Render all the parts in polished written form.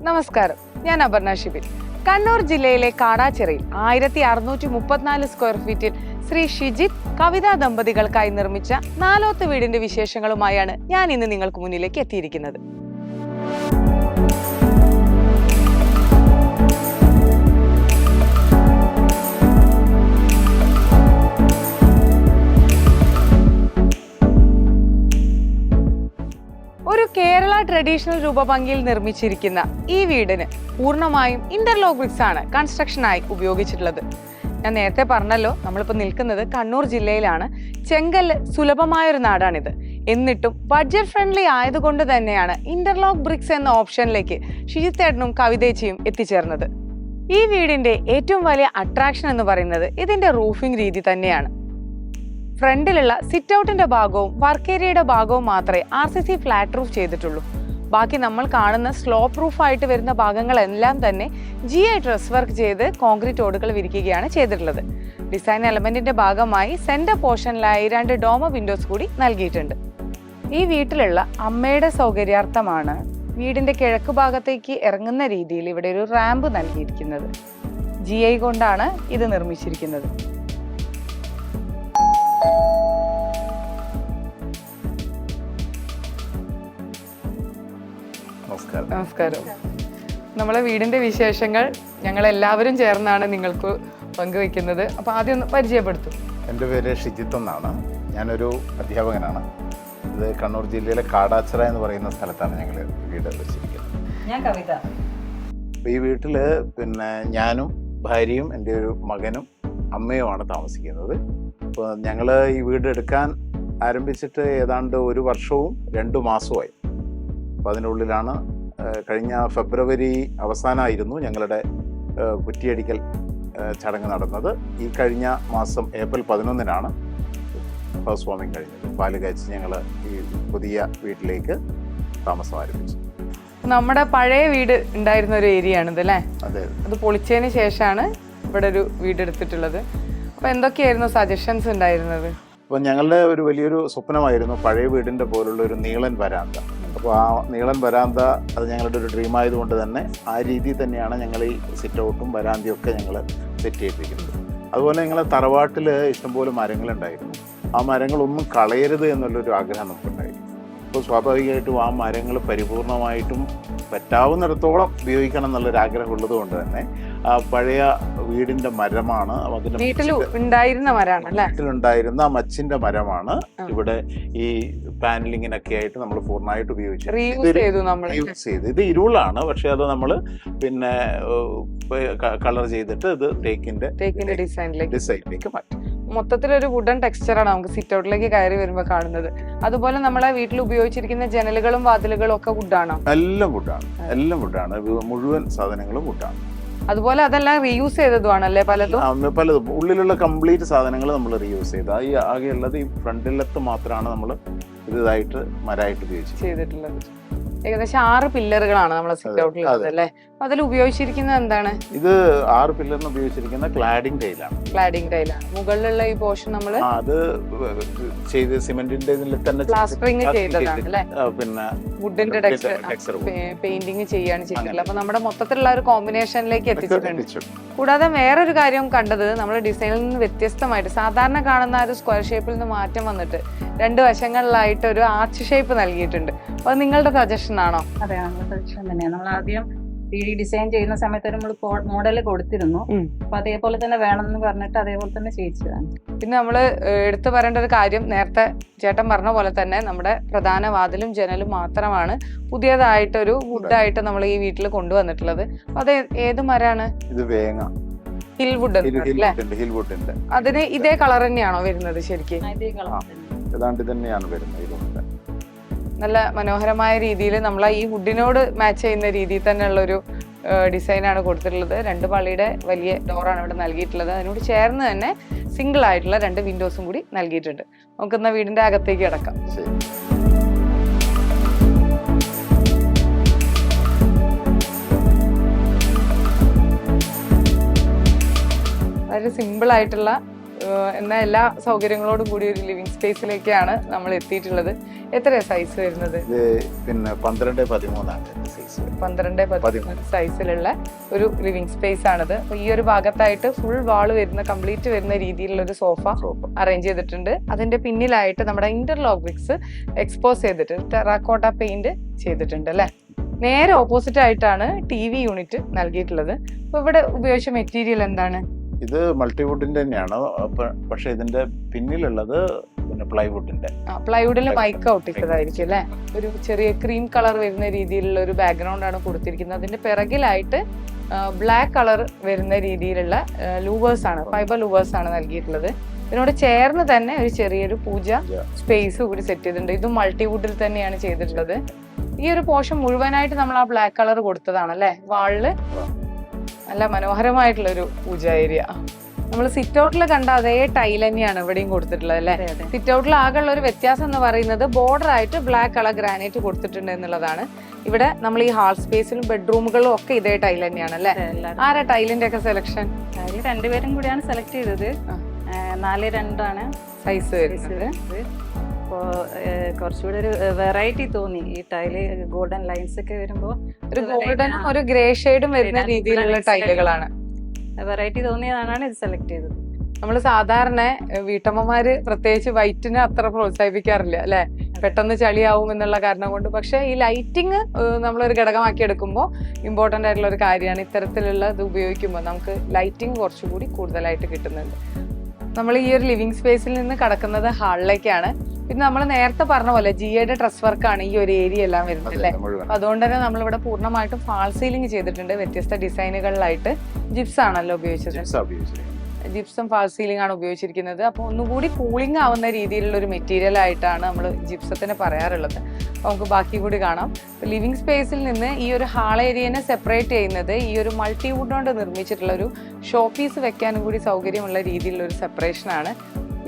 നമസ്കാരം, ഞാൻ അപർണ ഷിബിൻ. കണ്ണൂർ ജില്ലയിലെ കാടാച്ചിറയിൽ 1634 സ്ക്വയർ ഫീറ്റിൽ ശ്രീ ഷിജിത് കവിതാ ദമ്പതികൾക്കായി നിർമ്മിച്ച നാലോത്ത് വീടിന്റെ വിശേഷങ്ങളുമായാണ് ഞാൻ ഇന്ന് നിങ്ങൾക്ക് മുന്നിലേക്ക് എത്തിയിരിക്കുന്നത്. ഒരു കേരള ട്രഡീഷണൽ രൂപഭംഗിയിൽ നിർമ്മിച്ചിരിക്കുന്ന ഈ വീടിന് പൂർണ്ണമായും ഇന്റർലോക്ക് ബ്രിക്സ് ആണ് കൺസ്ട്രക്ഷനായി ഉപയോഗിച്ചിട്ടുള്ളത്. ഞാൻ നേരത്തെ പറഞ്ഞല്ലോ, നമ്മളിപ്പോൾ നിൽക്കുന്നത് കണ്ണൂർ ജില്ലയിലാണ്. ചെങ്കല്ല് സുലഭമായൊരു നാടാണിത്. എന്നിട്ടും ബഡ്ജറ്റ് ഫ്രണ്ട്ലി ആയതുകൊണ്ട് തന്നെയാണ് ഇന്റർലോക്ക് ബ്രിക്സ് എന്ന ഓപ്ഷനിലേക്ക് ഷിജിത്തേട്ടനും കവിതേച്ചിയും എത്തിച്ചേർന്നത്. ഈ വീടിന്റെ ഏറ്റവും വലിയ അട്രാക്ഷൻ എന്ന് പറയുന്നത് ഇതിന്റെ റൂഫിംഗ് രീതി തന്നെയാണ്. ഫ്രണ്ടിലുള്ള സിറ്റ് ഔട്ടിന്റെ ഭാഗവും വർക്ക് ഏരിയയുടെ ഭാഗവും മാത്രമേ RCC ഫ്ലാറ്റ് റൂഫ് ചെയ്തിട്ടുള്ളൂ. ബാക്കി നമ്മൾ കാണുന്ന സ്ലോപ്പ് റൂഫായിട്ട് വരുന്ന ഭാഗങ്ങളെല്ലാം തന്നെ GI ഡ്രസ് വർക്ക് ചെയ്ത് കോൺക്രീറ്റ് ഓടുകൾ വിരിക്കുകയാണ് ചെയ്തിട്ടുള്ളത്. ഡിസൈൻ എലമെന്റിന്റെ ഭാഗമായി സെന്റർ പോർഷനിലായി 2 ഡോമ വിൻഡോസ് കൂടി നൽകിയിട്ടുണ്ട്. ഈ വീട്ടിലുള്ള അമ്മയുടെ സൗകര്യാർത്ഥമാണ് വീടിന്റെ കിഴക്ക് ഭാഗത്തേക്ക് ഇറങ്ങുന്ന രീതിയിൽ ഇവിടെ ഒരു റാമ്പ് നൽകിയിരിക്കുന്നത്. GI കൊണ്ടാണ് ഇത് നിർമ്മിച്ചിരിക്കുന്നത്. നമസ്കാരം. നമ്മളെ വീടിന്റെ വിശേഷങ്ങൾ ഞങ്ങൾ എല്ലാവരും ചേർന്നാണ് നിങ്ങൾക്ക് പങ്കുവെക്കുന്നത്. അപ്പോൾ ആദ്യം ഒന്ന് പരിചയപ്പെടുത്തും. എൻ്റെ പേര് ഷിജിത്ത് എന്നാണ്. ഞാനൊരു അധ്യാപകനാണ്. ഇത് കണ്ണൂർ ജില്ലയിലെ കാടാച്ചിറ എന്ന് പറയുന്ന സ്ഥലത്താണ് ഞങ്ങൾ വീട് വെച്ചിരിക്കുന്നത്. ഞാൻ കവിത. ഈ വീട്ടിൽ ഞാനും ഭാര്യയും എൻ്റെ ഒരു മകനും അമ്മയുമാണ് താമസിക്കുന്നത്. അപ്പോൾ ഞങ്ങൾ ഈ വീട് എടുക്കാൻ ആരംഭിച്ചിട്ട് ഏതാണ്ട് 1 വർഷവും 2 മാസവുമായി. അപ്പോൾ അതിനുള്ളിലാണ് കഴിഞ്ഞ ഫെബ്രുവരി അവസാനമായിരുന്നു ഞങ്ങളുടെ കുറ്റിയടിക്കൽ ചടങ്ങ് നടന്നത്. ഈ കഴിഞ്ഞ മാസം ഏപ്രിൽ 11-നാണ് ഹൗസ് വാമിങ് കഴിഞ്ഞത്. പാല് കാച്ചി ഞങ്ങൾ ഈ പുതിയ വീട്ടിലേക്ക് താമസം ആരംഭിച്ചു. നമ്മുടെ പഴയ വീട് ഉണ്ടായിരുന്ന ഒരു ഏരിയ ആണിത് അല്ലേ? അതെ. അത് പൊളിച്ചതിന് ശേഷമാണ് ഇവിടെ ഒരു വീട് എടുത്തിട്ടുള്ളത്. അപ്പോൾ എന്തൊക്കെയായിരുന്നു സജഷൻസ് ഉണ്ടായിരുന്നത്? അപ്പോൾ ഞങ്ങളുടെ ഒരു വലിയൊരു സ്വപ്നമായിരുന്നു പഴയ വീടിൻ്റെ പോലുള്ള ഒരു നീളൻ വരാന്ത. അപ്പോൾ ആ നീളൻ വരാന്ത അത് ഞങ്ങളുടെ ഒരു ഡ്രീം ആയതുകൊണ്ട് തന്നെ ആ രീതിയിൽ തന്നെയാണ് ഞങ്ങൾ ഈ സിറ്റ് ഔട്ടും വരാന്തയും ഒക്കെ ഞങ്ങൾ സെറ്റ് ചെയ്തിരിക്കുന്നത്. അതുപോലെ ഞങ്ങൾ തറവാട്ടിൽ ഇഷ്ടംപോലെ മരങ്ങളുണ്ടായിരുന്നു. ആ മരങ്ങളൊന്നും കളയരുത് എന്നുള്ളൊരു ആഗ്രഹം നമുക്കുണ്ടായിരുന്നു. അപ്പോൾ സ്വാഭാവികമായിട്ടും ആ മരങ്ങൾ പരിപൂർണമായിട്ടും പറ്റാവുന്നിടത്തോളം ഉപയോഗിക്കണം എന്നുള്ളൊരു ആഗ്രഹം ഉള്ളത് കൊണ്ട് തന്നെ ആ പഴയ വീടിന്റെ മരമാണ്, വീട്ടിലുണ്ടായിരുന്ന മച്ചിന്റെ മരമാണ് ഇവിടെ ഈ പാനലിങ്ങിനൊക്കെ ആയിട്ട് നമ്മൾ പൂർണ്ണമായിട്ട് യൂസ് ചെയ്ത്. ഇത് ഇരുളാണ്, പക്ഷെ അത് നമ്മൾ കളർ ചെയ്തിട്ട് ഇത് തേക്കിന്റെ ഡിസൈനിലേക്ക് മാറ്റി. മൊത്തത്തിലൊരു വുഡൻ ടെക്സ്ചറാണ് നമുക്ക് സിറ്റ് ഔട്ടിലേക്ക് കയറി വരുമ്പോൾ കാണുന്നത്. അതുപോലെ നമ്മളെ വീട്ടിൽ ഉപയോഗിച്ചിരിക്കുന്ന ജനലുകളും വാതിലുകളും ഒക്കെ വുഡാണോ? എല്ലാം വുഡാണ്. മുഴുവൻ സാധനങ്ങളും വുഡാണ്. അതുപോലെ അതെല്ലാം റീയൂസ് ചെയ്തതുമാണല്ലേ? പലതും ഉള്ളിലുള്ള കംപ്ലീറ്റ് സാധനങ്ങൾ നമ്മൾ റീയൂസ് ചെയ്ത് ഈ ആകെയുള്ളത് ഈ ഫ്രണ്ടിലത്ത് മാത്രമാണ് നമ്മൾ ഇതായിട്ട് മരമായിട്ട് ചെയ്തിട്ടുള്ളത്. ഏകദേശം 6 പില്ലറുകളാണ് നമ്മളെ സിറ്റ് ഔട്ടിലുള്ളത് അല്ലേ? അതിൽ ഉപയോഗിച്ചിരിക്കുന്നത് എന്താണ്? ഇത് 6 പില്ലറിന് ഉപയോഗിച്ചിരിക്കുന്ന ക്ലാഡിംഗ് ടൈലാണ്. മുകളിലുള്ള ഈ പോർഷൻ നമ്മൾ അത് ചെയ്ത് സിമെന്റിന്റെ തന്നെ പ്ലാസ്റ്ററിംഗ് ചെയ്തതാണ് അല്ലേ? വുഡിന്റെ ടെക്സ്ചർ പെയിന്റിങ് ചെയ്യാണ് ചെയ്തിട്ടുള്ളത്. അപ്പൊ നമ്മുടെ മൊത്തത്തിലുള്ള ഒരു കോമ്പിനേഷനിലേക്ക് എത്തിച്ചിട്ടുണ്ട്. കൂടാതെ വേറൊരു കാര്യം കണ്ടത്, നമ്മുടെ ഡിസൈനിൽ നിന്ന് വ്യത്യസ്തമായിട്ട് സാധാരണ കാണുന്ന ഒരു സ്ക്വയർ ഷേപ്പിൽ നിന്ന് മാറ്റം വന്നിട്ട് 2 വശങ്ങളിലായിട്ട് ഒരു ആർച്ച് ഷേപ്പ് നൽകിയിട്ടുണ്ട്. അപ്പൊ നിങ്ങളുടെ സജഷൻ ആണോ? അതെ, നമ്മുടെ സജഷൻ തന്നെയാണ്. നമ്മൾ ആദ്യം 3D ഡിസൈൻ ചെയ്യുന്ന സമയത്ത് നമ്മൾ മോഡൽ കൊടുത്തിരുന്നു. അപ്പൊ അതേപോലെ തന്നെ വേണമെന്ന് പറഞ്ഞിട്ട് അതേപോലെ തന്നെ ചെയ്യിച്ചതാണ്. പിന്നെ നമ്മൾ എടുത്തു പറയേണ്ട ഒരു കാര്യം, നേരത്തെ ചേട്ടൻ പറഞ്ഞ പോലെ തന്നെ നമ്മുടെ പ്രധാന വാതിലും ജനലും മാത്രമാണ് പുതിയതായിട്ടൊരു വുഡായിട്ട് നമ്മൾ ഈ വീട്ടിൽ കൊണ്ടുവന്നിട്ടുള്ളത്. അത് ഏത് മരമാണ്? ഇത് വേങ്ങ, ഹിൽവുഡ് അല്ലേ? അതിന് ഇതേ കളർ തന്നെയാണോ വരുന്നത്? ശരിക്കും തന്നെയാണ് വരുന്നത്. നല്ല മനോഹരമായ രീതിയിൽ നമ്മൾ ഈ വുഡിനോട് മാച്ച് ചെയ്യുന്ന രീതിയിൽ തന്നെയുള്ളൊരു ഡിസൈനാണ് കൊടുത്തിട്ടുള്ളത്. 2 പള്ളിയുടെ വലിയ ഡോറാണ് ഇവിടെ നൽകിയിട്ടുള്ളത്. അതിനോട് ചേർന്ന് തന്നെ സിംഗിൾ ആയിട്ടുള്ള 2 വിൻഡോസും കൂടി നൽകിയിട്ടുണ്ട്. നമുക്കിന്ന് വീടിന്റെ അകത്തേക്ക് കിടക്കാം. വളരെ സിമ്പിൾ ആയിട്ടുള്ള എന്ന എല്ലാ സൗകര്യങ്ങളോടും കൂടി ഒരു ലിവിങ് സ്പേസിലേക്കാണ് നമ്മൾ എത്തിയിട്ടുള്ളത്. എത്രയാണ് സൈസ് വരുന്നത്? ഇത് പിന്നെ 12x13 സൈസ്. 12x13 സൈസിലുള്ള ഒരു ലിവിങ് സ്പേസ് ആണിത്. അപ്പൊ ഈ ഒരു ഭാഗത്തായിട്ട് ഫുൾ വാള് വരുന്ന കംപ്ലീറ്റ് വരുന്ന രീതിയിലുള്ള ഒരു സോഫ അറേഞ്ച് ചെയ്തിട്ടുണ്ട്. അതിന്റെ പിന്നിലായിട്ട് നമ്മുടെ ഇന്റർലോക്ക് ബ്രിക്സ് എക്സ്പോസ് ചെയ്തിട്ട് ടെറാക്കോട്ട പെയിന്റ് ചെയ്തിട്ടുണ്ട് അല്ലെ. നേരെ ഓപ്പോസിറ്റ് ആയിട്ടാണ് TV യൂണിറ്റ് നൽകിയിട്ടുള്ളത്. അപ്പൊ ഇവിടെ ഉപയോഗിച്ച മെറ്റീരിയൽ എന്താണ്? ഇത് മൾട്ടിവുഡിന്റെ തന്നെയാണ്, പക്ഷെ ഇതിന്റെ പിന്നിലുള്ളത് പിന്നെ പ്ലൈവുഡിന്റെ. പ്ലൈവുഡിൽ മൈക്ക ഒട്ടിച്ചതായിരിക്കും അല്ലെ. ഒരു ചെറിയ ക്രീം കളർ വരുന്ന രീതിയിലുള്ള ഒരു ബാക്ക്ഗ്രൗണ്ട് ആണ് കൊടുത്തിരിക്കുന്നത്. അതിന്റെ പിറകിലായിട്ട് ബ്ലാക്ക് കളർ വരുന്ന രീതിയിലുള്ള ലൂവേഴ്സ് ആണ്, ഫൈബർ ലൂവേഴ്സ് ആണ് നൽകിയിട്ടുള്ളത്. ഇതിനോട് ചേർന്ന് തന്നെ ഒരു ചെറിയൊരു പൂജ സ്പേസ് കൂടി സെറ്റ് ചെയ്തിട്ടുണ്ട്. ഇതും മൾട്ടിവുഡിൽ തന്നെയാണ് ചെയ്തിട്ടുള്ളത്. ഈ ഒരു പോർഷൻ മുഴുവനായിട്ട് നമ്മൾ ആ ബ്ലാക്ക് കളർ കൊടുത്തതാണ് അല്ലെ. വാളില് നല്ല മനോഹരമായിട്ടുള്ള ഒരു പൂജ ഏരിയ. നമ്മൾ സിറ്റ് ഔട്ടിൽ കണ്ട അതേ ടൈൽ തന്നെയാണ് ഇവിടെയും കൊടുത്തിട്ടുള്ളത് അല്ലെ. സിറ്റ് ഔട്ടിൽ ആകെയുള്ള ഒരു വ്യത്യാസം എന്ന് പറയുന്നത് ബോർഡർ ആയിട്ട് ബ്ലാക്ക് കളർ ഗ്രാനൈറ്റ് കൊടുത്തിട്ടുണ്ട് എന്നുള്ളതാണ്. ഇവിടെ നമ്മൾ ഈ ഹാൾ സ്പേസിലും ബെഡ്റൂമുകളിലും ഒക്കെ ഇതേ ടൈൽ തന്നെയാണ് അല്ലെ. ആരാ ടൈലിന്റെ ഒക്കെ സെലക്ഷൻ? രണ്ടുപേരും കൂടിയാണ് സെലക്ട് ചെയ്തത്. 4x2 ആണ് സൈസ് വരുന്നത്. അപ്പോൾ കുറച്ചുകൂടി ഒരു വെറൈറ്റി തോന്നി. ഈ ടൈല് ഗോൾഡൻ ലൈൻസ് ഒക്കെ വരുമ്പോ ഒരു ഗോൾഡനും ഒരു ഗ്രേ ഷെയ്ഡും വരുന്ന രീതിയിലുള്ള ടൈലുകളാണ്. വെറൈറ്റി തോന്നിയതാണ് ഇത് സെലക്ട് ചെയ്തത്. നമ്മൾ സാധാരണ വീട്ടമ്മമാര് പ്രത്യേകിച്ച് വൈറ്റിനെ അത്ര പ്രോത്സാഹിപ്പിക്കാറില്ല അല്ലെ, പെട്ടെന്ന് ചളിയാവും എന്നുള്ള കാരണം കൊണ്ട്. പക്ഷെ ഈ ലൈറ്റിങ് നമ്മളൊരു ഘടകമാക്കി എടുക്കുമ്പോൾ ഇമ്പോർട്ടന്റ് ആയിട്ടുള്ള ഒരു കാര്യമാണ്. ഇത്തരത്തിലുള്ള ഇത് ഉപയോഗിക്കുമ്പോൾ നമുക്ക് ലൈറ്റിങ് കുറച്ചുകൂടി കൂടുതലായിട്ട് കിട്ടുന്നുണ്ട്. നമ്മൾ ഈ ഒരു ലിവിങ് സ്പേസിൽ നിന്ന് കടക്കുന്നത് ഹാളിലേക്കാണ്. പിന്നെ നമ്മൾ നേരത്തെ പറഞ്ഞ പോലെ ജിയുടെ ഡ്രസ് വർക്കാണ് ഈ ഒരു ഏരിയ എല്ലാം വരുന്നത് അല്ലേ. അപ്പൊ അതുകൊണ്ട് തന്നെ നമ്മളിവിടെ പൂർണ്ണമായിട്ടും ഫാൾ സീലിംഗ് ചെയ്തിട്ടുണ്ട്. വ്യത്യസ്ത ഡിസൈനുകളിലായിട്ട് ജിപ്സ് ആണല്ലോ ഉപയോഗിച്ചത്. ജിപ്സും ഫാൾ സീലിംഗ് ആണ് ഉപയോഗിച്ചിരിക്കുന്നത്. അപ്പോൾ ഒന്നുകൂടി കൂളിംഗ് ആവുന്ന രീതിയിലുള്ള ഒരു മെറ്റീരിയൽ ആയിട്ടാണ് നമ്മൾ ജിപ്സത്തിന് പറയാറുള്ളത്. അപ്പോൾ നമുക്ക് ബാക്കി കൂടി കാണാം. ലിവിങ് സ്പേസിൽ നിന്ന് ഈ ഒരു ഹാൾ ഏരിയനെ സെപ്പറേറ്റ് ചെയ്യുന്നത് ഈ ഒരു മൾട്ടിവുഡ് കൊണ്ട് നിർമ്മിച്ചിട്ടുള്ള ഒരു ഷോ പീസ് വെക്കാനും കൂടി സൗകര്യമുള്ള രീതിയിലുള്ള ഒരു സെപ്പറേഷനാണ്.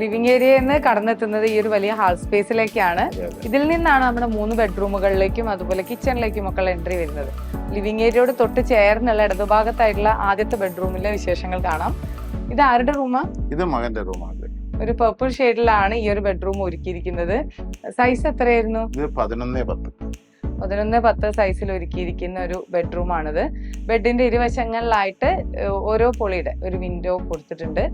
ലിവിങ് ഏരിയയിൽ നിന്ന് കടന്നെത്തുന്നത് ഈ ഒരു വലിയ ഹാൾ സ്പേസിലേക്കാണ്. ഇതിൽ നിന്നാണ് നമ്മുടെ 3 ബെഡ്റൂമുകളിലേക്കും അതുപോലെ കിച്ചണിലേക്കും ഒക്കെ എൻട്രി വരുന്നത്. ലിവിങ് ഏരിയയോട് തൊട്ട് ചേർന്നുള്ള ഇടതുഭാഗത്തായിട്ടുള്ള ആദ്യത്തെ ബെഡ്റൂമിലെ വിശേഷങ്ങൾ കാണാം. ഇത് ആരുടെ റൂമാ? ഇത് മകന്റെ റൂമാണ്. ഒരു പർപ്പിൾ ഷെയ്ഡിലാണ് ഈ ഒരു ബെഡ്റൂം ഒരുക്കിയിരിക്കുന്നത്. സൈസ് എത്രയായിരുന്നു? ഇത് 11x10. 11x10 സൈസിൽ ഒരുക്കിയിരിക്കുന്ന ഒരു ബെഡ്റൂം ആണിത്. ബെഡിന്റെ ഇരുവശങ്ങളിലായിട്ട് ഓരോ പൊളിയുടെ ഒരു വിൻഡോ കൊടുത്തിട്ടുണ്ട്.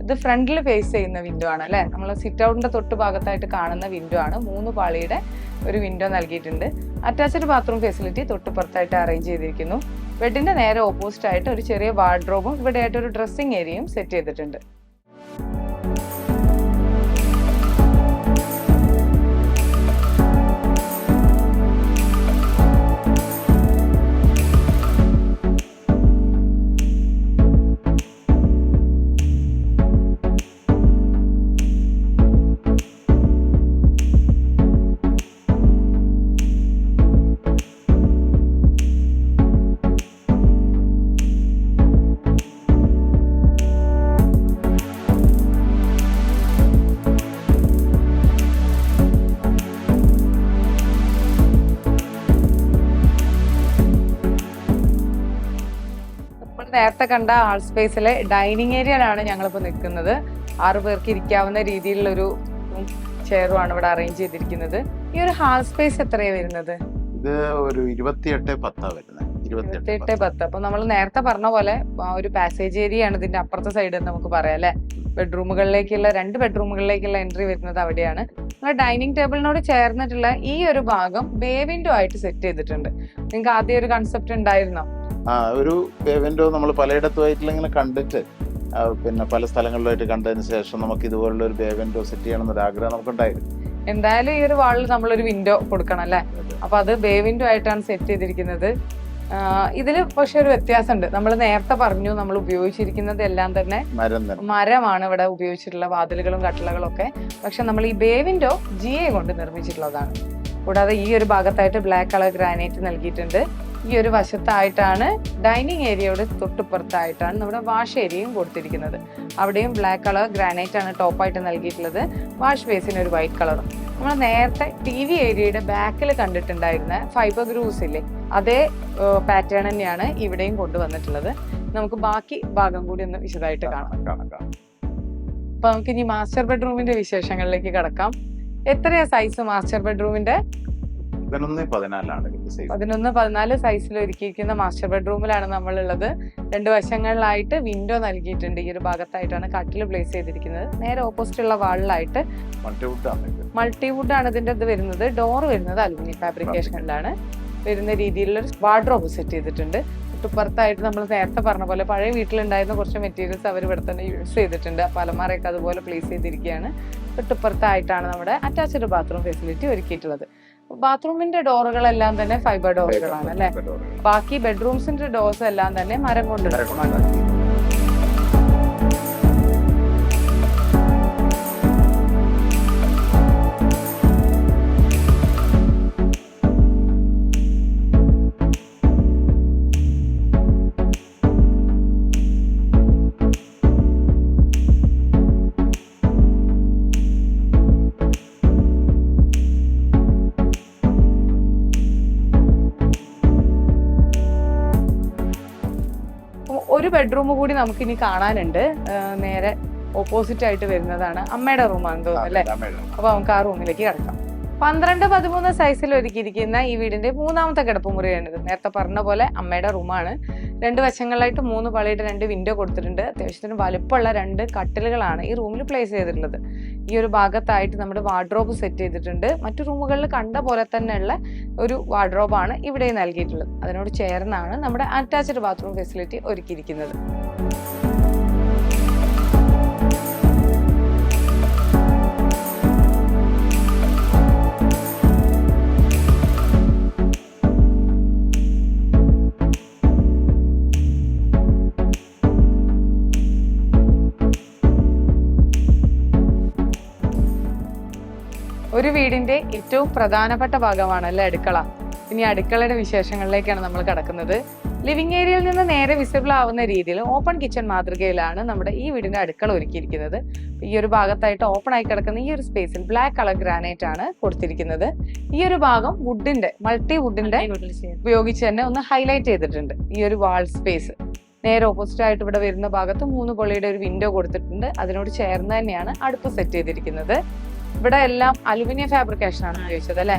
ഇത് ഫ്രണ്ടിൽ ഫേസ് ചെയ്യുന്ന വിൻഡോ ആണ് അല്ലെ. നമ്മൾ സിറ്റ് ഔട്ടിന്റെ തൊട്ട് ഭാഗത്തായിട്ട് കാണുന്ന വിൻഡോ ആണ്. 3 പാളിയുടെ ഒരു വിൻഡോ നൽകിയിട്ടുണ്ട്. അറ്റാച്ച്ഡ് ബാത്റൂം ഫെസിലിറ്റി തൊട്ടുപുറത്തായിട്ട് അറേഞ്ച് ചെയ്തിരിക്കുന്നു. ബെഡിന്റെ നേരെ ഓപ്പോസിറ്റ് ആയിട്ട് ഒരു ചെറിയ വാർഡ്രോബും ഇവിടെ ആയിട്ട് ഒരു ഡ്രസ്സിംഗ് ഏരിയയും സെറ്റ് ചെയ്തിട്ടുണ്ട്. നേരത്തെ കണ്ട ഹാൾ സ്പേസിലെ ഡൈനിങ് ഏരിയയിലാണ് ഞങ്ങളിപ്പോൾ നിൽക്കുന്നത്. 6 പേർക്ക് ഇരിക്കാവുന്ന രീതിയിലുള്ള ഒരു ചെയറുമാണ് ഇവിടെ അറേഞ്ച് ചെയ്തിരിക്കുന്നത്. ഈ ഒരു ഹാൾ സ്പേസ് എത്രയാണ് വരുന്നത്? ഇത് ഒരു 28x10 വരുന്നത്. 28x10. അപ്പൊ നമ്മൾ നേരത്തെ പറഞ്ഞ പോലെ ഒരു പാസേജ് ഏരിയ ആണ് ഇതിന്റെ അപ്പുറത്തെ സൈഡ് എന്ന് നമുക്ക് പറയാം അല്ലെ. ബെഡ്റൂമുകളിലേക്കുള്ള 2 ബെഡ്റൂമുകളിലേക്കുള്ള എൻട്രി വരുന്നത് അവിടെയാണ്. നമ്മൾ ഡൈനിങ് ടേബിളിനോട് ചേർന്നിട്ടുള്ള ഈ ഒരു ഭാഗം ബേ വിൻഡോ ആയിട്ട് സെറ്റ് ചെയ്തിട്ടുണ്ട്. നിങ്ങൾക്ക് ആദ്യം ഒരു കൺസെപ്റ്റ് ഉണ്ടായിരുന്നോ? ഒരു ബേ വിൻഡോ നമ്മൾ പലയിടത്തുമായിട്ടുള്ള ഇങ്ങനെ കണ്ടിട്ട് പിന്നെ പല സ്ഥലങ്ങളിലായിട്ട് കണ്ടതിന് ശേഷം നമുക്ക് ഇതുപോലുള്ള ഒരു ബേ വിൻഡോ സെറ്റ് ചെയ്യണം എന്നൊരു ആഗ്രഹം നമുക്കുണ്ടായിരുന്നു. എന്തായാലും ഈ ഒരു വാളിൽ നമ്മളൊരു വിൻഡോ കൊടുക്കണം അല്ലെ. അപ്പൊ അത് ബേ വിൻഡോ ആയിട്ടാണ് സെറ്റ് ചെയ്തിരിക്കുന്നത്. ഇതില് പക്ഷെ ഒരു വ്യത്യാസമുണ്ട്. നമ്മൾ നേരത്തെ പറഞ്ഞു നമ്മൾ ഉപയോഗിച്ചിരിക്കുന്നത് എല്ലാം തന്നെ മരമാണ് ഇവിടെ ഉപയോഗിച്ചിട്ടുള്ള വാതിലുകളും കട്ടിലകളും ഒക്കെ. പക്ഷെ നമ്മൾ ഈ ബേ വിൻഡോ GA കൊണ്ട് നിർമ്മിച്ചിട്ടുള്ളതാണ്. കൂടാതെ ഈ ഒരു ഭാഗത്തായിട്ട് ബ്ലാക്ക് കളർ ഗ്രാനൈറ്റ് നൽകിയിട്ടുണ്ട്. ഈ ഒരു വശത്തായിട്ടാണ് ഡൈനിങ് ഏരിയയുടെ തൊട്ടുപുറത്തായിട്ടാണ് നമ്മുടെ വാഷ് ഏരിയയും കൊടുത്തിരിക്കുന്നത്. അവിടെയും ബ്ലാക്ക് കളർ ഗ്രാനൈറ്റ് ആണ് ടോപ്പായിട്ട് നൽകിയിട്ടുള്ളത്. വാഷ് ബേസിന് ഒരു വൈറ്റ് കളറും. നമ്മൾ നേരത്തെ TV ഏരിയയുടെ ബാക്കിൽ കണ്ടിട്ടുണ്ടായിരുന്ന ഫൈബർ ഗ്രൂസ് ഇല്ലേ, അതേ പാറ്റേൺ തന്നെയാണ് ഇവിടെയും കൊണ്ടുവന്നിട്ടുള്ളത്. നമുക്ക് ബാക്കി ഭാഗം കൂടി ഒന്ന് വിശദമായിട്ട് കാണാം. അപ്പൊ നമുക്ക് ഇനി മാസ്റ്റർ ബെഡ്റൂമിന്റെ വിശേഷങ്ങളിലേക്ക് കടക്കാം. എത്രയാ സൈസ് മാസ്റ്റർ ബെഡ്റൂമിന്റെ? 11-14 സൈസിൽ ഒരുക്കിയിരിക്കുന്ന മാസ്റ്റർ ബെഡ്റൂമിലാണ് നമ്മളുള്ളത്. 2 വശങ്ങളിലായിട്ട് വിൻഡോ നൽകിയിട്ടുണ്ട്. ഈ ഒരു ഭാഗത്തായിട്ടാണ് കട്ടിൽ പ്ലേസ് ചെയ്തിരിക്കുന്നത്. നേരെ ഓപ്പോസിറ്റ് ഉള്ള വാളിലായിട്ട് മൾട്ടിവുഡ് ആണ് ഇതിന്റെ ഇത് വരുന്നത്. ഡോർ വരുന്നത് അലുമിനിയം ഫാബ്രിക്കേഷനിലാണ് വരുന്ന രീതിയിലുള്ള ഒരു വാർഡ്രോബ് സെറ്റ് ചെയ്തിട്ടുണ്ട്. തൊട്ടുപ്പുറത്തായിട്ട് നമ്മൾ നേരത്തെ പറഞ്ഞ പോലെ പഴയ വീട്ടിലുണ്ടായിരുന്ന കുറച്ച് മെറ്റീരിയൽസ് അവർ ഇവിടെ തന്നെ യൂസ് ചെയ്തിട്ടുണ്ട്. അപ്പോൾ അലമാരയൊക്കെ അതുപോലെ പ്ലേസ് ചെയ്തിരിക്കുകയാണ്. തൊട്ടുപ്പുറത്തായിട്ടാണ് നമ്മുടെ അറ്റാച്ച്ഡ് ബാത്റൂം ഫെസിലിറ്റി ഒരുക്കിയിട്ടുള്ളത്. ബാത്റൂമിന്റെ ഡോറുകളെല്ലാം തന്നെ ഫൈബർ ഡോറുകളാണ് അല്ലെ. ബാക്കി ബെഡ്റൂംസിന്റെ ഡോർസ് എല്ലാം തന്നെ മരം കൊണ്ടുള്ളതാണ്. ഒരു ബെഡ്റൂം കൂടി നമുക്ക് ഇനി കാണാനുണ്ട്. നേരെ ഓപ്പോസിറ്റ് ആയിട്ട് വരുന്നതാണ് അമ്മയുടെ റൂമാണെന്ന് തോന്നുന്നു അല്ലെ. അപ്പൊ നമുക്ക് ആ റൂമിലേക്ക് കിടക്കാം. 12-13 സൈസിൽ ഒരുക്കിയിരിക്കുന്ന ഈ വീടിന്റെ 3ാമത്തെ കിടപ്പുമുറിയാണിത്. നേരത്തെ പറഞ്ഞ പോലെ അമ്മയുടെ റൂമാണ്. 2 വശങ്ങളിലായിട്ട് 3 പാളിയുടെ 2 വിൻഡോ കൊടുത്തിട്ടുണ്ട്. അത്യാവശ്യത്തിന് വലുപ്പമുള്ള 2 കട്ടിലുകളാണ് ഈ റൂമിൽ പ്ലേസ് ചെയ്തിട്ടുള്ളത്. ഈ ഒരു ഭാഗത്തായിട്ട് നമ്മുടെ വാർഡ്രോബ് സെറ്റ് ചെയ്തിട്ടുണ്ട്. മറ്റു റൂമുകളിൽ കണ്ട പോലെ തന്നെയുള്ള ഒരു വാർഡ്രോബാണ് ഇവിടെ നൽകിയിട്ടുള്ളത്. അതിനോട് ചേർന്നാണ് നമ്മുടെ അറ്റാച്ച്ഡ് ബാത്റൂം ഫെസിലിറ്റി ഒരുക്കിയിരിക്കുന്നത്. ഒരു വീടിന്റെ ഏറ്റവും പ്രധാനപ്പെട്ട ഭാഗമാണല്ലേ അടുക്കള. ഇനി അടുക്കളയുടെ വിശേഷങ്ങളിലേക്കാണ് നമ്മൾ കടക്കുന്നത്. ലിവിംഗ് ഏരിയയിൽ നിന്ന് നേരെ വിസിബിൾ ആവുന്ന രീതിയിൽ ഓപ്പൺ കിച്ചൺ മാതൃകയിലാണ് നമ്മുടെ ഈ വീടിന്റെ അടുക്കള ഒരുക്കിയിരിക്കുന്നത്. ഈ ഒരു ഭാഗത്തായിട്ട് ഓപ്പൺ ആയി കിടക്കുന്ന ഈ ഒരു സ്പേസിൽ ബ്ലാക്ക് കളർ ഗ്രാനൈറ്റ് ആണ് കൊടുത്തിരിക്കുന്നത്. ഈ ഒരു ഭാഗം മൾട്ടി വുഡിന്റെ ഉപയോഗിച്ച് തന്നെ ഒന്ന് ഹൈലൈറ്റ് ചെയ്തിട്ടുണ്ട്. ഈ ഒരു വാൾ സ്പേസ് നേരെ ഓപ്പോസിറ്റ് ആയിട്ട് ഇവിടെ വരുന്ന ഭാഗത്ത് 3 പൊളിയുടെ ഒരു വിൻഡോ കൊടുത്തിട്ടുണ്ട്. അതിനോട് ചേർന്ന് തന്നെയാണ് അടുപ്പ് സെറ്റ് ചെയ്തിരിക്കുന്നത്. ഇവിടെ എല്ലാം അലുമിനിയം ഫാബ്രിക്കേഷൻ ആണ് ഉപയോഗിച്ചത് അല്ലെ.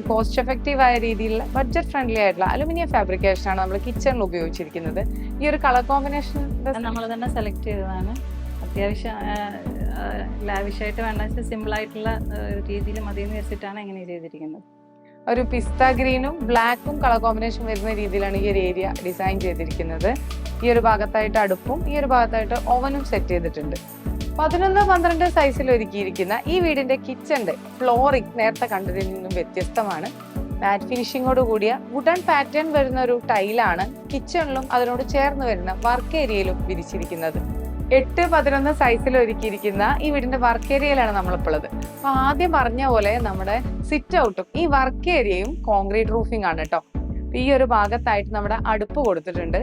കോസ്റ്റ് എഫക്റ്റീവ് ആയ രീതിയിലുള്ള ബഡ്ജറ്റ് ഫ്രണ്ട്ലി ആയിട്ടുള്ള അലുമിനിയം ഫാബ്രിക്കേഷൻ ആണ് നമ്മൾ കിച്ചണിൽ ഉപയോഗിച്ചിരിക്കുന്നത്. ഈ ഒരു കളർ കോമ്പിനേഷൻ നമ്മൾ തന്നെ സെലക്ട് ചെയ്തതാണ്. അത്യാവശ്യം ലാവിഷായിട്ട് വേണ്ട സിമ്പിൾ ആയിട്ടുള്ള രീതിയിൽ മതിയെന്ന് വെച്ചിട്ടാണ് എങ്ങനെ ചെയ്തിരിക്കുന്നത്. ഒരു പിസ്ത ഗ്രീനും ബ്ലാക്കും കളർ കോമ്പിനേഷൻ വരുന്ന രീതിയിലാണ് ഈ ഒരു ഏരിയ ഡിസൈൻ ചെയ്തിരിക്കുന്നത്. ഈ ഒരു ഭാഗത്തായിട്ട് അടുപ്പും ഈ ഒരു ഭാഗത്തായിട്ട് ഓവനും സെറ്റ് ചെയ്തിട്ടുണ്ട്. 11-12 സൈസിൽ ഒരുക്കിയിരിക്കുന്ന ഈ വീടിന്റെ കിച്ചന്റെ ഫ്ലോറിംഗ് നേരത്തെ കണ്ടതിൽ നിന്നും വ്യത്യസ്തമാണ്. മാറ്റ് ഫിനിഷിങ്ങോട് കൂടിയ വുഡൻ പാറ്റേൺ വരുന്ന ഒരു ടൈലാണ് കിച്ചണിലും അതിനോട് ചേർന്ന് വരുന്ന വർക്ക് ഏരിയയിലും വിരിച്ചിരിക്കുന്നത്. 8-11 സൈസിൽ ഒരുക്കിയിരിക്കുന്ന ഈ വീടിന്റെ വർക്ക് ഏരിയയിലാണ് നമ്മളിപ്പോൾ ഉള്ളത്. അപ്പൊ ആദ്യം പറഞ്ഞ പോലെ നമ്മുടെ സിറ്റ് ഔട്ടും ഈ വർക്ക് ഏരിയയും കോൺക്രീറ്റ് റൂഫിംഗ് ആണ് കേട്ടോ. ഈ ഒരു ഭാഗത്തായിട്ട് നമ്മുടെ അടുപ്പ് കൊടുത്തിട്ടുണ്ട്.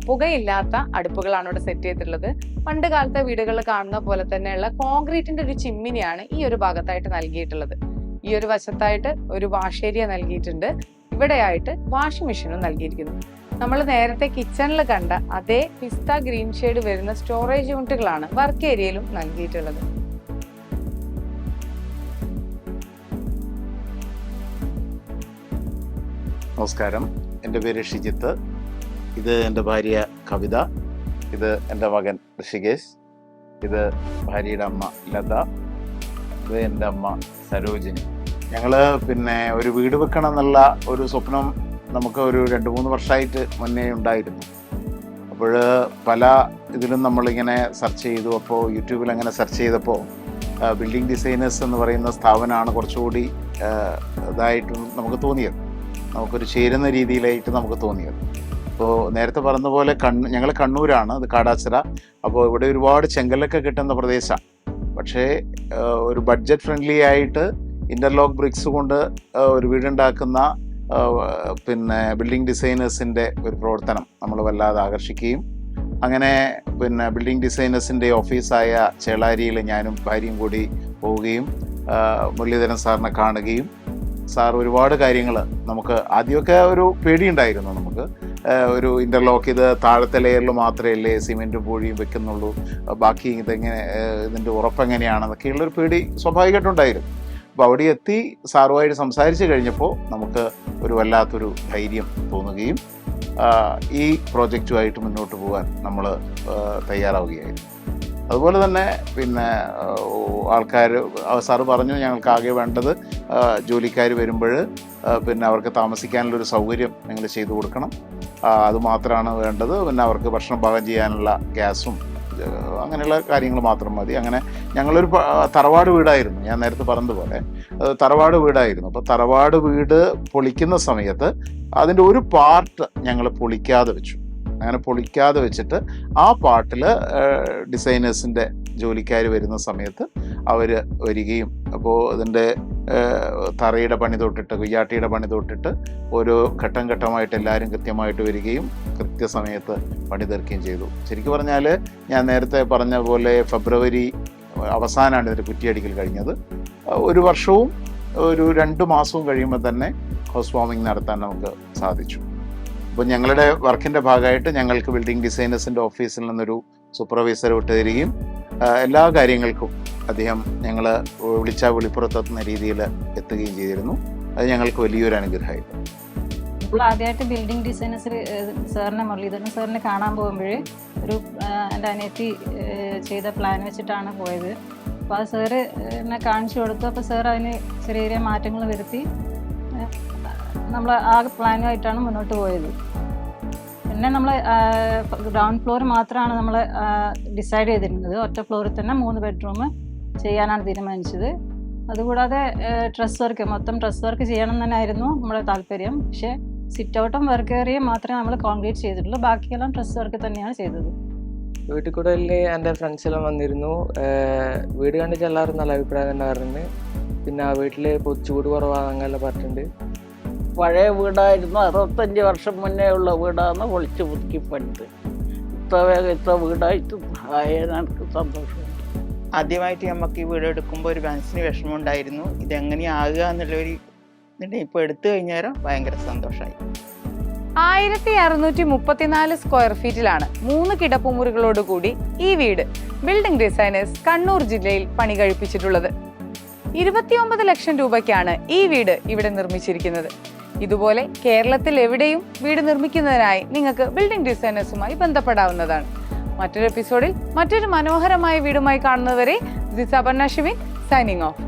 പുകയില്ലാത്ത അടുപ്പുകളാണ് ഇവിടെ സെറ്റ് ചെയ്തിട്ടുള്ളത്. പണ്ട് കാലത്തെ വീടുകളിൽ കാണുന്ന പോലെ തന്നെയുള്ള കോൺക്രീറ്റിന്റെ ഒരു ചിമ്മിനിയാണ് ഈ ഒരു ഭാഗത്തായിട്ട് നൽകിയിട്ടുള്ളത്. ഈ ഒരു വശത്തായിട്ട് ഒരു വാഷ് ഏരിയ നൽകിയിട്ടുണ്ട്. ഇവിടെയായിട്ട് വാഷിംഗ് മെഷീനും നൽകിയിരിക്കുന്നു. നമ്മൾ നേരത്തെ കിച്ചണിൽ കണ്ട അതേ പിസ്ത ഗ്രീൻ ഷെയ്ഡ് വരുന്ന സ്റ്റോറേജ് യൂണിറ്റുകളാണ് വർക്ക് ഏരിയയിലും നൽകിയിട്ടുള്ളത്. നമസ്കാരം, എൻ്റെ പേര് ഷിജിത്ത്. ഇത് എൻ്റെ ഭാര്യ കവിത. ഇത് എൻ്റെ മകൻ ഋഷികേശ്. ഇത് ഭാര്യയുടെ അമ്മ ലത. ഇത് എൻ്റെ അമ്മ സരോജിനി. ഞങ്ങൾ ഒരു വീട് വെക്കണം എന്നുള്ള ഒരു സ്വപ്നം നമുക്ക് ഒരു 2-3 വർഷമായിട്ട് മുന്നേ ഉണ്ടായിരുന്നു. അപ്പോൾ പല ഇതിലും നമ്മളിങ്ങനെ സെർച്ച് ചെയ്തു. അപ്പോൾ യൂട്യൂബിൽ അങ്ങനെ സെർച്ച് ചെയ്തപ്പോൾ ബിൽഡിംഗ് ഡിസൈനേഴ്സ് എന്ന് പറയുന്ന സ്ഥാപനമാണ് കുറച്ചുകൂടി ഇതായിട്ട് നമുക്ക് തോന്നിയത്, നമുക്കൊരു ചേരുന്ന രീതിയിലായിട്ട് നമുക്ക് തോന്നിയത്. അപ്പോൾ നേരത്തെ പറഞ്ഞ പോലെ ഞങ്ങൾ കണ്ണൂരാണ്, ഇത് കാടാച്ചിറ. അപ്പോൾ ഇവിടെ ഒരുപാട് ചെങ്കല്ലൊക്കെ കിട്ടുന്ന പ്രദേശമാണ്. പക്ഷേ ഒരു ബഡ്ജറ്റ് ഫ്രണ്ട്ലി ആയിട്ട് ഇൻ്റർലോക്ക് ബ്രിക്സ് കൊണ്ട് ഒരു വീടുണ്ടാക്കുന്ന ബിൽഡിംഗ് ഡിസൈനേഴ്സിൻ്റെ ഒരു പ്രവർത്തനം നമ്മൾ വല്ലാതെ ആകർഷിക്കുകയും അങ്ങനെ ബിൽഡിംഗ് ഡിസൈനേഴ്സിൻ്റെ ഓഫീസായ ചേളാരിയിൽ ഞാനും ഭാര്യയും കൂടി പോവുകയും മുരളീധരൻ സാറിനെ കാണുകയും സാർ ഒരുപാട് കാര്യങ്ങൾ നമുക്ക് ആദ്യമൊക്കെ ഒരു പേടിയുണ്ടായിരുന്നു നമുക്ക്. ഒരു ഇൻ്റർലോക്ക് ഇത് താഴത്തെ ലെയറിൽ മാത്രമല്ലേ സിമെൻറ്റും പൂഴിയും വെക്കുന്നുള്ളൂ, ബാക്കി ഇതെങ്ങനെ ഇതിൻ്റെ ഉറപ്പെങ്ങനെയാണെന്നൊക്കെയുള്ളൊരു പേടി സ്വാഭാവികമായിട്ടുണ്ടായിരുന്നു. അപ്പോൾ അവിടെ എത്തി സാറുമായിട്ട് സംസാരിച്ച് കഴിഞ്ഞപ്പോൾ നമുക്ക് ഒരു വല്ലാത്തൊരു ധൈര്യം തോന്നുകയും ഈ പ്രോജക്റ്റുമായിട്ട് മുന്നോട്ട് പോകാൻ നമ്മൾ തയ്യാറാവുകയായിരുന്നു. അതുപോലെ തന്നെ പിന്നെ ആൾക്കാർ സാറ് പറഞ്ഞു ഞങ്ങൾക്ക് ആകെ വേണ്ടത് ജോലിക്കാർ വരുമ്പോൾ പിന്നെ അവർക്ക് താമസിക്കാനുള്ളൊരു സൗകര്യം നിങ്ങൾ ചെയ്തു കൊടുക്കണം, അതുമാത്രമാണ് വേണ്ടത്. പിന്നെ അവർക്ക് ഭക്ഷണം പാകം ചെയ്യാനുള്ള ഗ്യാസും അങ്ങനെയുള്ള കാര്യങ്ങൾ മാത്രം മതി. അങ്ങനെ ഞങ്ങളൊരു തറവാട് വീടായിരുന്നു, ഞാൻ നേരത്തെ പറഞ്ഞതുപോലെ തറവാട് വീടായിരുന്നു. അപ്പോൾ തറവാട് വീട് പൊളിക്കുന്ന സമയത്ത് അതിൻ്റെ ഒരു പാർട്ട് ഞങ്ങൾ പൊളിക്കാതെ വെച്ചു. അങ്ങനെ പൊളിക്കാതെ വെച്ചിട്ട് ആ പാർട്ടിൽ ഡിസൈനേഴ്സിൻ്റെ ജോലിക്കാർ വരുന്ന സമയത്ത് അവർ വരികയും അപ്പോൾ അതിൻ്റെ തറയുടെ പണി തൊട്ടിട്ട് കുയ്യാട്ടിയുടെ പണി തൊട്ടിട്ട് ഓരോ ഘട്ടം ഘട്ടമായിട്ട് എല്ലാവരും കൃത്യമായിട്ട് വരികയും കൃത്യസമയത്ത് പണി തീർക്കുകയും ചെയ്തു. ശരിക്കും പറഞ്ഞാൽ ഞാൻ നേരത്തെ പറഞ്ഞ പോലെ ഫെബ്രുവരി അവസാനമാണ് ഇതിൻ്റെ കുറ്റിയടിക്കൽ കഴിഞ്ഞത്. ഒരു വർഷവും ഒരു 2 മാസവും കഴിയുമ്പോൾ തന്നെ ഹൗസ് വാമിംഗ് നടത്താൻ നമുക്ക് സാധിച്ചു. അപ്പോൾ ഞങ്ങളുടെ വർക്കിൻ്റെ ഭാഗമായിട്ട് ഞങ്ങൾക്ക് ബിൽഡിംഗ് ഡിസൈനേഴ്സിൻ്റെ ഓഫീസിൽ നിന്നൊരു സൂപ്പർവൈസർ വിട്ടു തരികയും എല്ലാ കാര്യങ്ങൾക്കും അദ്ദേഹം ഞങ്ങൾ വിളിച്ചാൽ വെളിപ്പുറത്തെത്തുന്ന രീതിയിൽ എത്തുകയും ചെയ്തിരുന്നു. അത് ഞങ്ങൾക്ക് വലിയൊരു അനുഗ്രഹമായിരുന്നു. ഇപ്പോൾ ആദ്യമായിട്ട് ബിൽഡിംഗ് ഡിസൈനേഴ്സ് സാറിനെ മുരളീധരൻ സാറിനെ കാണാൻ പോകുമ്പോൾ ഒരു എൻ്റെ അനിയത്തി ചെയ്ത പ്ലാൻ വെച്ചിട്ടാണ് പോയത്. അപ്പോൾ ആ സാറ് എന്നെ കാണിച്ചു കൊടുത്തു. അപ്പോൾ സാർ അതിന് ചെറിയ ചെറിയ മാറ്റങ്ങൾ വരുത്തി നമ്മൾ ആ പ്ലാനുമായിട്ടാണ് മുന്നോട്ട് പോയത്. പിന്നെ നമ്മൾ ഗ്രൗണ്ട് ഫ്ലോർ മാത്രമാണ് നമ്മൾ ഡിസൈഡ് ചെയ്തിരുന്നത്. ഒറ്റ ഫ്ലോറിൽ തന്നെ 3 ബെഡ്റൂം ചെയ്യാനാണ് തീരുമാനിച്ചത്. അതുകൂടാതെ മൊത്തം ഡ്രസ് വർക്ക് ചെയ്യണം തന്നെയായിരുന്നു നമ്മുടെ താല്പര്യം. പക്ഷേ സിറ്റ് ഔട്ടും വർക്ക് ഏരിയയും മാത്രമേ നമ്മൾ കോൺക്രീറ്റ് ചെയ്തിട്ടുള്ളൂ, ബാക്കിയെല്ലാം ഡ്രസ് വർക്ക് തന്നെയാണ് ചെയ്തത്. വീട്ടിൽ കൂടെ എൻ്റെ ഫ്രണ്ട്സ് എല്ലാം വന്നിരുന്നു. വീട് കണ്ടിട്ട് എല്ലാവരും നല്ല അഭിപ്രായം തന്നെ പറഞ്ഞിട്ടുണ്ട്. പിന്നെ ആ വീട്ടിൽ ചൂട് കുറവാണ് അങ്ങനെല്ലാം പറഞ്ഞിട്ടുണ്ട്. പഴയ വീടായിരുന്നു, 65 വർഷം മുന്നേ ഉള്ള വീടാണ് പൊളിച്ച് പുതുക്കി പണിത്. ഇത്ര വീടായിട്ട് ആയാൽ എനിക്ക് സന്തോഷമുണ്ട്. ആദ്യമായിട്ട് നമുക്ക് ഈ വീട് എടുക്കുമ്പോൾ ഒരു മനസ്സിന് വിഷമം ഉണ്ടായിരുന്നു, ഇതെങ്ങനെയാകുക എന്നുള്ളൊരു ഇതിൻ്റെ ഇപ്പോൾ എടുത്തു കഴിഞ്ഞാൽ ഭയങ്കര സന്തോഷമായി. 1634 സ്ക്വയർ ഫീറ്റിലാണ് 3 കിടപ്പുമുറികളോടുകൂടി ഈ വീട് ബിൽഡിംഗ് ഡിസൈനേഴ്സ് കണ്ണൂർ ജില്ലയിൽ പണി കഴിപ്പിച്ചിട്ടുള്ളത്. 29 ലക്ഷം രൂപയ്ക്കാണ് ഈ വീട് ഇവിടെ നിർമ്മിച്ചിരിക്കുന്നത്. ഇതുപോലെ കേരളത്തിൽ എവിടെയും വീട് നിർമ്മിക്കുന്നതിനായി നിങ്ങൾക്ക് ബിൽഡിംഗ് ഡിസൈനേഴ്സുമായി ബന്ധപ്പെടാവുന്നതാണ്. മറ്റൊരു എപ്പിസോഡിൽ മറ്റൊരു മനോഹരമായ വീടുമായി കാണുന്നതുവരെ this Aparna Shivin signing off.